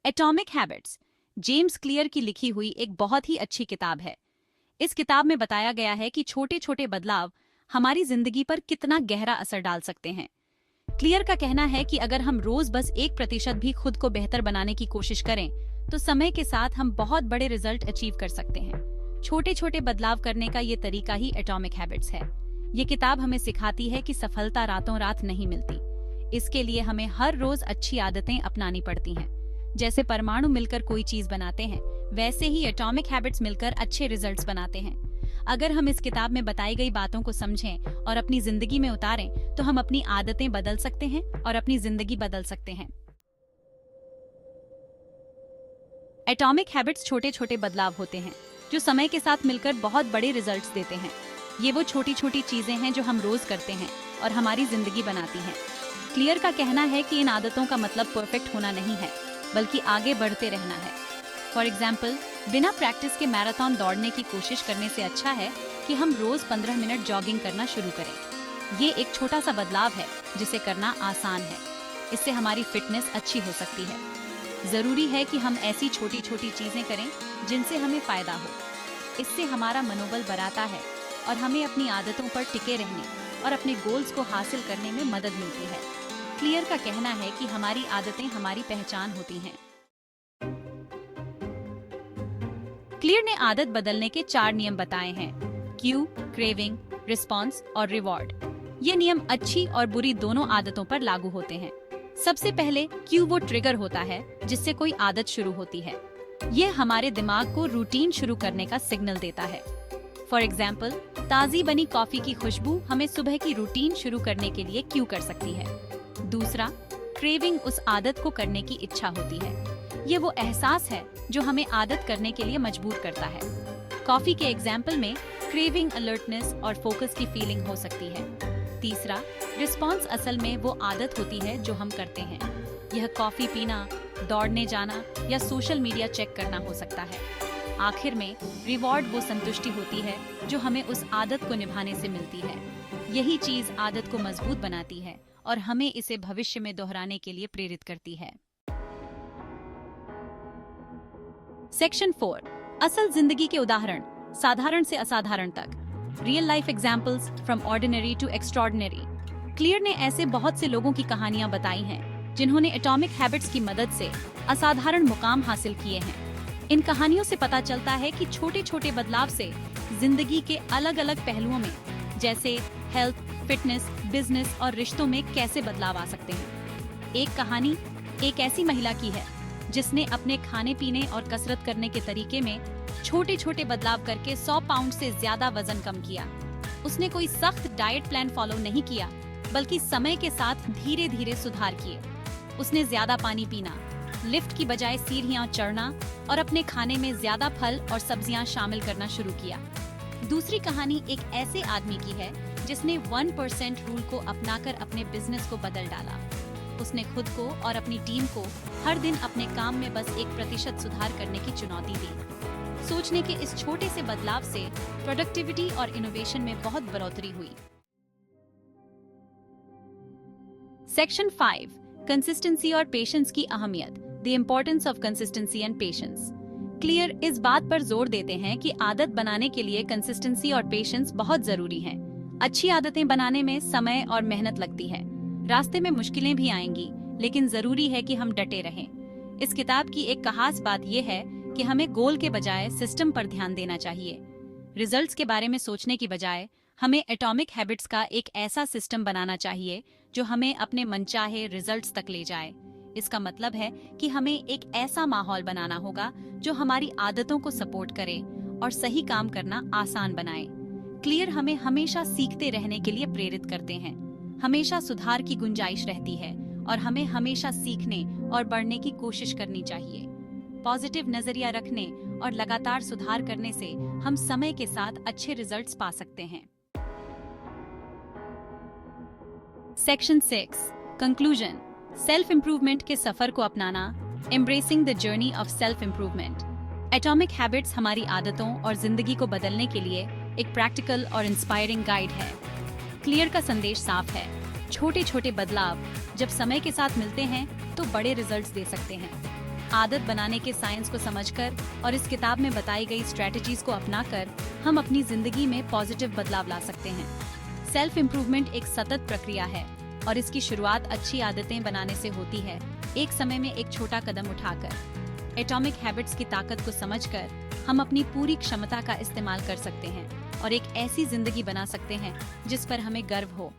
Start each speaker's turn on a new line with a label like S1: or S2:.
S1: Atomic habits James clear की लिखी हुई एक बहुत ही अच्छी किताब है। इस किताब में बताया गया है कि छोटे छोटे बदलाव हमारी जिंदगी पर कितना गहरा असर डाल सकते हैं। क्लियर का कहना है कि अगर हम रोज बस 1% भी खुद को बेहतर बनाने की कोशिश करें तो समय के साथ हम बहुत बड़े रिजल्ट अचीव कर सकते हैं। छोटे छोटे बदलाव करने का ये तरीका ही एटॉमिक हैबिट्स है। ये किताब हमें सिखाती है कि सफलता रातों रात नहीं मिलती। इसके लिए हमें हर रोज अच्छी आदतें अपनानी पड़ती हैं। जैसे परमाणु मिलकर कोई चीज बनाते हैं, वैसे ही एटॉमिक हैबिट्स मिलकर अच्छे रिजल्ट्स बनाते हैं। अगर हम इस किताब में बताई गई बातों को समझें और अपनी जिंदगी में उतारें तो हम अपनी आदतें बदल सकते हैं और अपनी जिंदगी बदल सकते हैं। एटॉमिक हैबिट्स छोटे छोटे बदलाव होते हैं जो समय के साथ मिलकर बहुत बड़े रिजल्ट्स देते हैं। ये वो छोटी छोटी चीजें हैं जो हम रोज करते हैं और हमारी जिंदगी बनाती हैं। क्लियर का कहना है कि इन आदतों का मतलब परफेक्ट होना नहीं है, बल्कि आगे बढ़ते रहना है। फॉर एग्जाम्पल, बिना प्रैक्टिस के मैराथन दौड़ने की कोशिश करने से अच्छा है कि हम रोज 15 मिनट जॉगिंग करना शुरू करें। ये एक छोटा सा बदलाव है जिसे करना आसान है। इससे हमारी फिटनेस अच्छी हो सकती है। जरूरी है कि हम ऐसी छोटी छोटी चीजें करें जिनसे हमें फायदा हो। इससे हमारा मनोबल बढ़ाता है और हमें अपनी आदतों पर टिके रहने और अपने गोल्स को हासिल करने में मदद मिलती है। क्लियर का कहना है कि हमारी आदतें हमारी पहचान होती हैं। क्लियर ने आदत बदलने के 4 नियम बताए हैं: क्यू, क्रेविंग, रिस्पॉन्स और रिवॉर्ड। ये नियम अच्छी और बुरी दोनों आदतों पर लागू होते हैं। सबसे पहले क्यू वो ट्रिगर होता है जिससे कोई आदत शुरू होती है। ये हमारे दिमाग को रूटीन शुरू करने का सिग्नल देता है। फॉर एग्जाम्पल, ताजी बनी कॉफी की खुशबू हमें सुबह की रूटीन शुरू करने के लिए क्यू कर सकती है। दूसरा, क्रेविंग उस आदत को करने की इच्छा होती है। ये वो एहसास है जो हमें आदत करने के लिए मजबूर करता है। कॉफी के एग्जाम्पल में क्रेविंग अलर्टनेस और फोकस की फीलिंग हो सकती है। तीसरा, रिस्पॉन्स असल में वो आदत होती है जो हम करते हैं। यह कॉफी पीना, दौड़ने जाना या सोशल मीडिया चेक करना हो सकता है। आखिर में रिवॉर्ड वो संतुष्टि होती है जो हमें उस आदत को निभाने से मिलती है। यही चीज आदत को मजबूत बनाती है और हमें इसे भविष्य में दोहराने के लिए प्रेरित करती है। सेक्शन 4, असल जिंदगी के उदाहरण, साधारण से असाधारण तक। Real life examples from ordinary to extraordinary. Clear ने ऐसे बहुत से लोगों की कहानियां बताई हैं जिन्होंने एटॉमिक हैबिट्स की मदद से असाधारण मुकाम हासिल किए हैं। इन कहानियों से पता चलता है कि छोटे छोटे बदलाव से जिंदगी के अलग अलग पहलुओं में, जैसे हेल्थ, फिटनेस, बिजनेस और रिश्तों में कैसे बदलाव आ सकते हैं। एक कहानी एक ऐसी महिला की है जिसने अपने खाने पीने और कसरत करने के तरीके में छोटे छोटे बदलाव करके 100 पाउंड से ज्यादा वजन कम किया। उसने कोई सख्त डाइट प्लान फॉलो नहीं किया, बल्कि समय के साथ धीरे धीरे सुधार किए। उसने ज्यादा पानी पीना, लिफ्ट की बजाय सीढ़ियां चढ़ना और अपने खाने में ज्यादा फल और सब्जियां शामिल करना शुरू किया। दूसरी कहानी एक ऐसे आदमी की है जिसने 1% रूल को अपनाकर अपने बिजनेस को बदल डाला। उसने खुद को और अपनी टीम को हर दिन अपने काम में बस 1% सुधार करने की चुनौती दी। सोचने के इस छोटे से बदलाव से प्रोडक्टिविटी और इनोवेशन में बहुत बढ़ोतरी हुई। सेक्शन 5, कंसिस्टेंसी और पेशेंस की अहमियत, the importance of consistency and patience. Clear इस बात पर जोर देते हैं कि आदत बनाने के लिए कंसिस्टेंसी और पेशेंस बहुत जरूरी हैं। अच्छी आदतें बनाने में समय और मेहनत लगती है। रास्ते में मुश्किलें भी आएंगी, लेकिन जरूरी है कि हम डटे रहें। इस किताब की एक खास बात यह है कि हमें गोल के बजाय सिस्टम पर ध्यान देना चाहिए। रिजल्ट्स के बारे में सोचने की बजाय हमें एटॉमिक हैबिट्स का एक ऐसा सिस्टम बनाना चाहिए जो हमें अपने मनचाहे रिजल्ट्स तक ले जाए। इसका मतलब है कि हमें एक ऐसा माहौल बनाना होगा जो हमारी आदतों को सपोर्ट करे और सही काम करना आसान बनाए। क्लियर हमें हमेशा सीखते रहने के लिए प्रेरित करते हैं। हमेशा सुधार की गुंजाइश रहती है और हमें हमेशा सीखने और बढ़ने की कोशिश करनी चाहिए। पॉजिटिव नजरिया रखने और लगातार सुधार करने से हम समय के साथ अच्छे रिजल्ट्स पा सकते हैं। सेक्शन 6, कंक्लूजन, सेल्फ इंप्रूवमेंट के सफर को अपनाना, embracing the journey of self improvement. Atomic habits हमारी आदतों और जिंदगी को बदलने के लिए एक प्रैक्टिकल और इंस्पायरिंग गाइड है। क्लियर का संदेश साफ है, छोटे छोटे बदलाव जब समय के साथ मिलते हैं तो बड़े रिजल्ट्स दे सकते हैं। आदत बनाने के साइंस को समझकर और इस किताब में बताई गई स्ट्रेटजीज को अपनाकर हम अपनी जिंदगी में पॉजिटिव बदलाव ला सकते हैं। सेल्फ इम्प्रूवमेंट एक सतत प्रक्रिया है और इसकी शुरुआत अच्छी आदतें बनाने से होती है, एक समय में एक छोटा कदम उठाकर। एटॉमिक हैबिट्स की ताकत को समझकर हम अपनी पूरी क्षमता का इस्तेमाल कर सकते हैं और एक ऐसी जिंदगी बना सकते हैं जिस पर हमें गर्व हो।